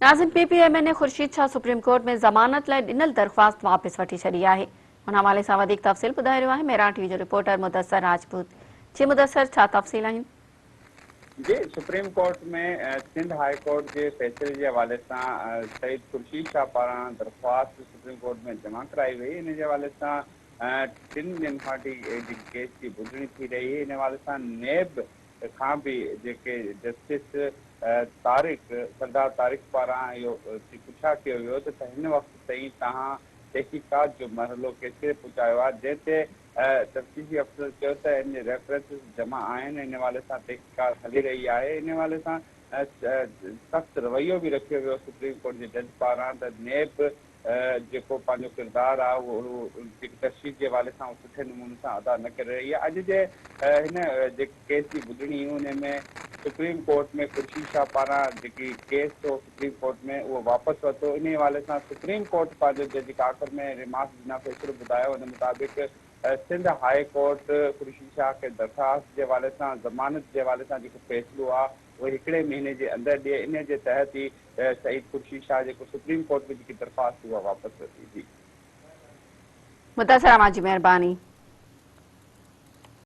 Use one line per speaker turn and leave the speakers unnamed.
Nazim, PPM ने Khurshid Shah supreme court में ज़मानत लाइ ॾिनल दरख़्वास्त वापस वठी छॾी आहे। उन हवाले सां वधीक तफ़सील ॿुधाए रहियो आहे मेरा टीवी जो रिपोर्टर मुदस्सर राजपूत। जी मुदस्सर, छा तफ़सील आहिनि?
जी, सुप्रीम कोर्ट में सिंध हाई कोर्ट के फैसले के हवाले से सईद खुर्शीद शाह पारां दरख़्वास्त सुप्रीम कोर्ट में जमा कराई वई। इन जे हवाले से 3 ॾींहंनि खां केस की ॿुधणी थी रही है। इन हवाले से नेब खां भी जेके जस्टिस सरदार तारिक पारां इहो पुछा कयो वियो त हिन वक़्त ताईं तव्हां तहक़ीक़ात जो मरहलो केतिरे पहुचायो आहे, जंहिं ते तफ़तीशी अफ़सर चयो त इन रेफरेंसिस जमा आहिनि। इन हवाले सां तहक़ीक़ात हली रही आहे। इन हवाले सां सख़्त रवैयो भी रखियो वियो सुप्रीम कोर्ट जे जज पारां त नेब जेको पंहिंजो किरदारु आहे उहो तफ़सील जे हवाले सां सुठे नमूने सां अदा न करे रही आहे। अॼु जे हिन जेके केस जी ॿुधणी हुन में सुप्रीम कोर्ट में खुर्शीद शाह पारां जेकी केस हो सुप्रीम कोर्ट में वो वापस वरितो। इन हवाले सां सुप्रीम कोर्ट पंहिंजो जज आख़िर में रिमार्क्स ॾिना, फ़ैसिलो ॿुधायो। उन मुताबिक़ सिंध हाई कोर्ट खुर्शीद शाह के दरख़्वास्त के हवाले से ज़मानत के हवाले से जो फ़ैसिलो आहे वो 1 महीने के अंदर ॾिए। इन के तहत ही सईद खुर्शीद शाह जो सुप्रीम कोर्ट में जी दरख़्वास्त हुआ वापस वरिती। जी
मुदस्सर, जी मेहरबानी।